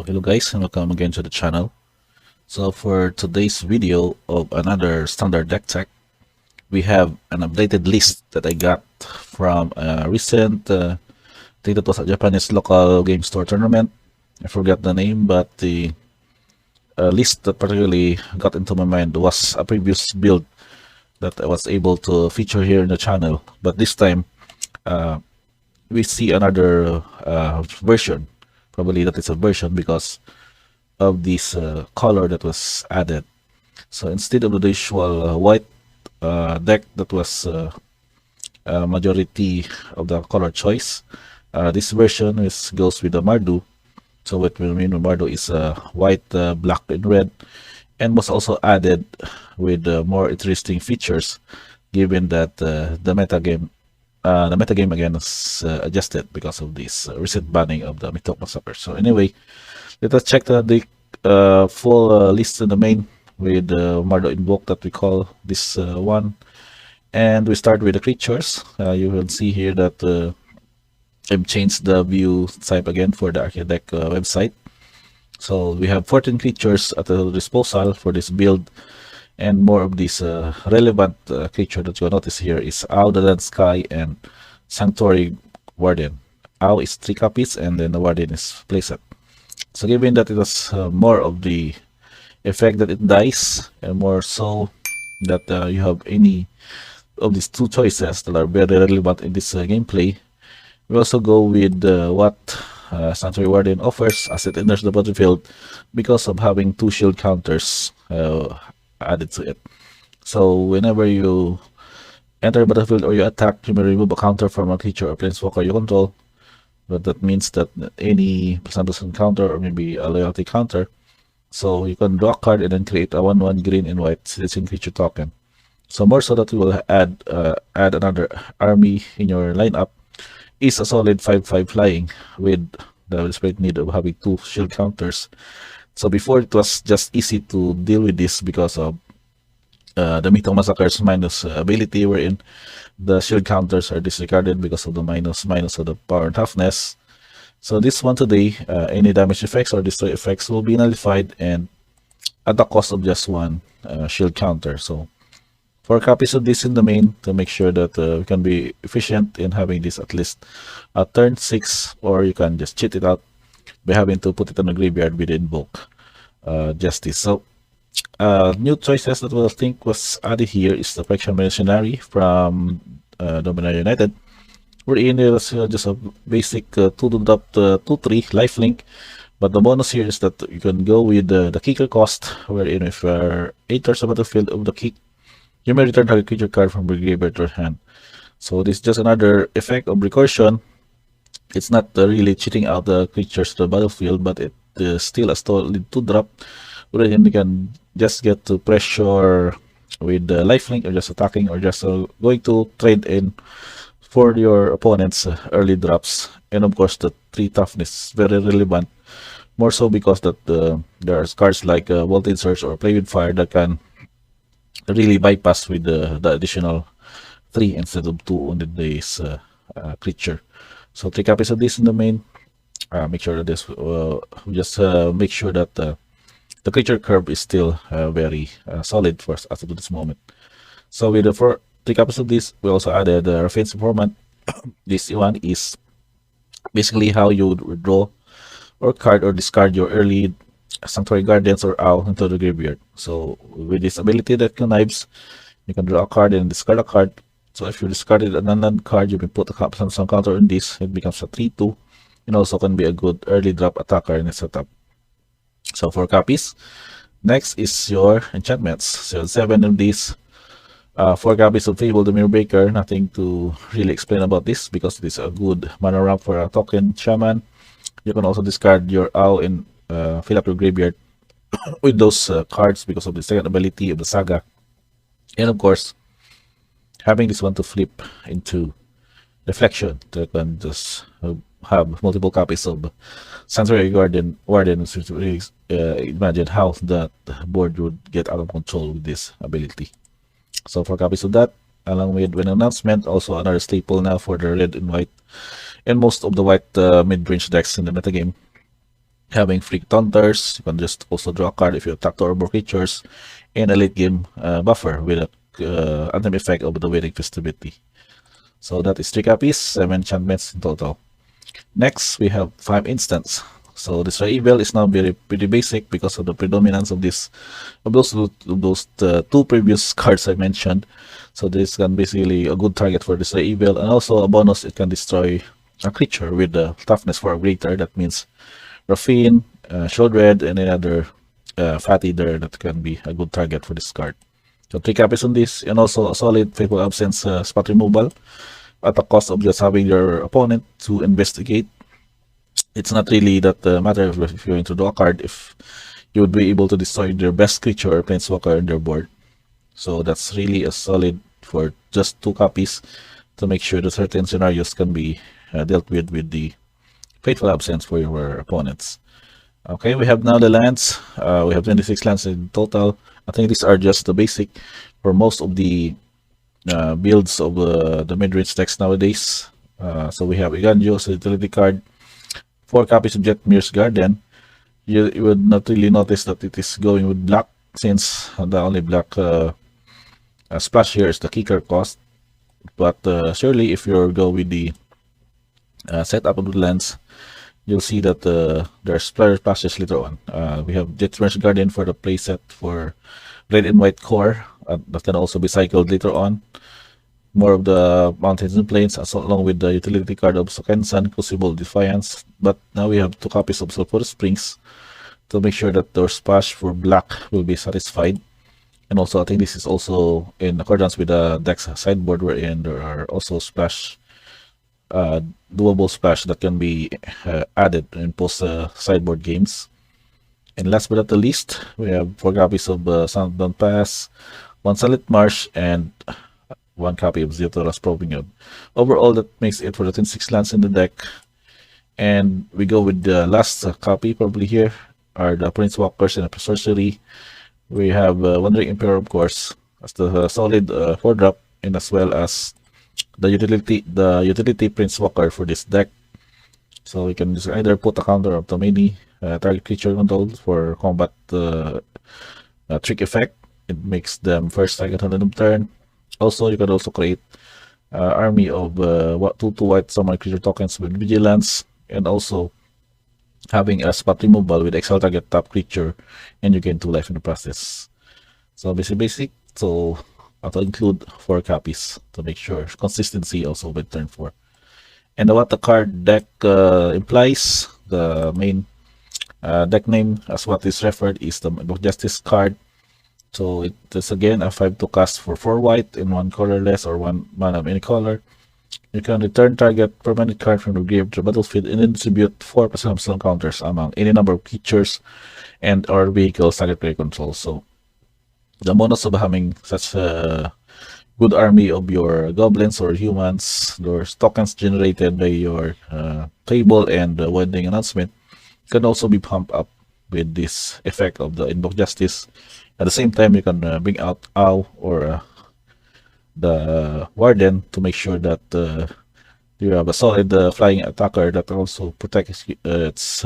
Hello guys, and welcome again to the channel. So for today's video of another standard deck tech, we have an updated list that I got from a recent, I think that was a Japanese local game store tournament. I forgot the name, but the list that particularly got into my mind was a previous build that I was able to feature here in the channel. But this time, we see another version. Probably that is a version because of this color that was added. So instead of the usual white deck that was majority of the color choice, this version goes with the Mardu. So what we mean by Mardu is white, black, and red, and was also added with more interesting features, given that the metagame again is adjusted because of this recent banning of the Mythok Massacre. So anyway, let us check the full list in the main with Mardu Invoke that we call this one. And we start with the creatures. You will see here that I've changed the view type again for the Architect website. So we have 14 creatures at the disposal for this build. And more of this relevant creature that you'll notice here is Owl the Dead Sky and Sanctuary Warden. Owl is 3 copies and then the Warden is playset. So given that it was more of the effect that it dies and more so that you have any of these two choices that are very relevant in this gameplay, we also go with what Sanctuary Warden offers as it enters the battlefield because of having 2 shield counters added to it. So whenever you enter the battlefield or you attack, you may remove a counter from a creature or planeswalker you control. But that means that any +1 counter or maybe a loyalty counter. So you can draw a card and then create a 1/1 green and white citizen creature token. So more so that you will add another army in your lineup is a solid 5/5 flying with the desperate need of having 2 shield counters. So before it was just easy to deal with this because of the Mythok Massacre's minus ability, wherein the shield counters are disregarded because of the minus of the power and toughness. So this one today, any damage effects or destroy effects will be nullified and at the cost of just 1 shield counter. So 4 copies of this in the main to make sure that we can be efficient in having this at least turn 6, or you can just cheat it out by having to put it on the graveyard with Invoke Justice. So new choices that we'll think was added here is the Protection Mercenary from Dominaria United, wherein it was just a basic 2-drop 2/3 lifelink. But the bonus here is that you can go with the kicker cost, wherein if you are 8 turns on the battlefield of the kick, you may return a creature card from your graveyard to your hand. So this is just another effect of recursion. It's not really cheating out the creatures to the battlefield, but it is still a solid 2-drop, wherein you can just get to pressure with the lifelink or just attacking or just going to trade in for your opponent's early drops. And of course the 3 toughness is very relevant, more so because that there are cards like Voltage Surge or Play with Fire that can really bypass with the additional 3 instead of 2 on the day's creature. So 3 copies of this in the main. Make sure that this just make sure that the creature curve is still very solid for us as of this moment. So with the 3 copies of this, we also added the Refined Informant. This one is basically how you would draw or card or discard your early Sanctuary Guardians or Owl into the graveyard. So with this ability that connives, you can draw a card and discard a card. So if you discarded an unknown card, you can put some counter on this. It becomes a 3/2, and also can be a good early drop attacker in the setup. So 4 copies. Next is your enchantments. So 7 of these. 4 copies of Fable the Mirror Breaker. Nothing to really explain about this because it is a good mana ramp for a token shaman. You can also discard your Owl and fill up your graveyard with those cards because of the second ability of the saga. And of course, having this one to flip into Reflection, that can just have multiple copies of Sanctuary Warden. So really, imagine how that board would get out of control with this ability. So 4 copies of that, along with an announcement, also another staple now for the red and white and most of the white mid-range decks in the metagame. Having free counters, you can just also draw a card if you attack two or more creatures, and a late game buffer with a anthem effect of the wedding festivity. So that is 3 copies, 7 enchantments in total. Next, we have 5 instants. So Destroy Evil is now pretty basic because of the predominance of those two previous cards I mentioned. So this can basically a good target for Destroy Evil, and also a bonus, it can destroy a creature with the toughness 4 or greater. That means Raffine, Shieldred, and any other Fat Eater that can be a good target for this card. So 3 copies on this, and also a solid Faithful Absence spot removal at the cost of just having your opponent to investigate. It's not really that matter if you're going to draw a card, if you would be able to destroy their best creature or planeswalker on their board. So that's really a solid for just 2 copies to make sure that certain scenarios can be dealt with the Faithful Absence for your opponents. Okay, we have now the lands. We have 26 lands in total. I think these are just the basic for most of the builds of the mid-range decks nowadays. So we have Iganjo as a utility card, 4 copies of Jetmir's Garden. You would not really notice that it is going with black, since the only black splash here is the kicker cost. But surely if you go with the setup of the lands, you'll see that there's player splashes later on. We have Jetmir's Garden for the playset for red and white core that can also be cycled later on. More of the mountains and plains, along with the utility card of Sokensan, Crucible Defiance. But now we have 2 copies of Sulphurous Springs to make sure that their splash for black will be satisfied. And also, I think this is also in accordance with the deck's sideboard, wherein there are also splash, doable splash that can be added in post sideboard games. And last but not the least, we have 4 copies of Sundown Pass, 1 Sunlit Marsh, and 1 copy of Zeotora's Probing Yod. Overall, that makes it for the 26 lands in the deck. And we go with the last copy probably here are the Planeswalkers and the Sorcery. We have Wandering Emperor, of course, as the solid 4-drop, and as well as the utility Planeswalker for this deck. So we can just either put a counter of the many target creature controlled for combat trick effect. It makes them first target on the turn. Also, you can also create army of 2 white summon creature tokens with vigilance, and also having a spot removal with exile target top creature, and you gain 2 life in the process. So basic. So I'll include 4 copies to make sure consistency also with turn 4. And what the card deck implies, the main deck name as what is referred is the Invoke Justice card. So it is again a 5 to cast for 4 white and 1 colorless or 1 mana of any color. You can return target permanent card from the grave to the battlefield and then distribute 4 personal counters among any number of creatures and or vehicles target player control. So the bonus of having such a good army of your goblins or humans, those tokens generated by your table and the wedding announcement, can also be pumped up with this effect of the Invoke Justice. At the same time, you can bring out Owl or the Warden to make sure that you have a solid flying attacker that also protects its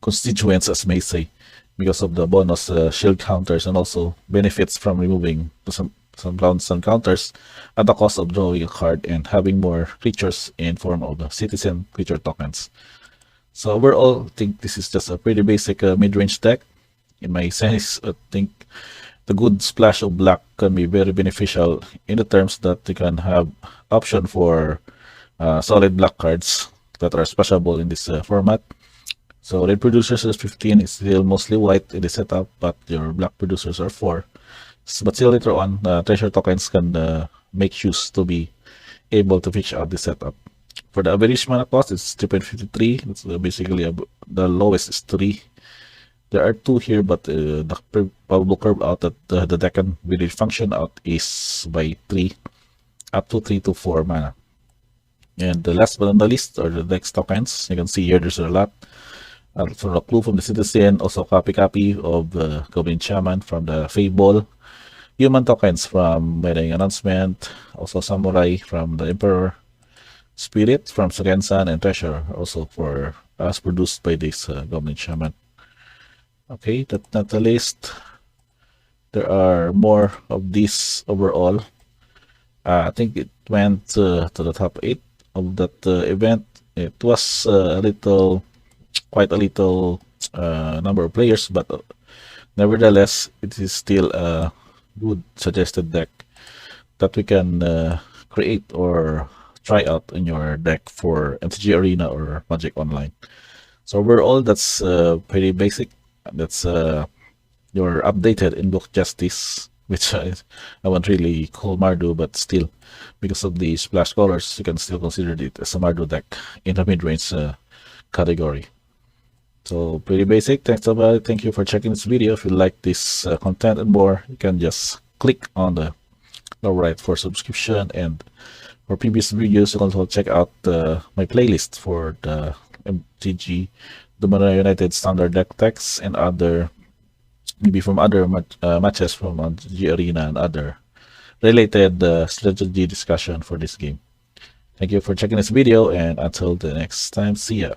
constituents, as may say, because of the bonus shield counters, and also benefits from removing some rounds and counters at the cost of drawing a card and having more creatures in form of citizen creature tokens. So overall, I think this is just a pretty basic mid-range deck. In my sense, I think the good splash of black can be very beneficial in the terms that you can have option for solid black cards that are splashable in this format. So red producers is 15, is still mostly white in the setup, but your black producers are 4. But still later on, treasure tokens can make use to be able to fix out the setup. For the average mana cost, it's 3.53. That's basically the lowest is 3. There are 2 here, but the probable curve out that the deck can really function out is by 3, up to 3 to 4 mana. And the last but not the least are the dex tokens. You can see here there's a lot. From the Clue from the Citizen, also copy of Goblin Shaman from the Fable, human tokens from Wedding Announcement, also Samurai from the Emperor, Spirit from Sogensan, and Treasure also for as produced by this Goblin Shaman. Okay, that's not the list. There are more of these overall. I think it went to the top 8 of that event. It was quite a little number of players, but nevertheless, it is still a good suggested deck that we can create or try out in your deck for MTG Arena or Magic Online. So overall, that's pretty basic. That's your updated Invoke Justice, which I won't really call Mardu, but still, because of the splash colors, you can still consider it as a Mardu deck in the mid-range category. So pretty basic. Thank you for checking this video. If you like this content and more, you can just click on the lower right for subscription, and for previous videos you can also check out my playlist for the MTG Domino United standard deck decks and other maybe from other matches from MTG Arena and other related strategy discussion for this game. Thank you for checking this video, and until the next time, see ya.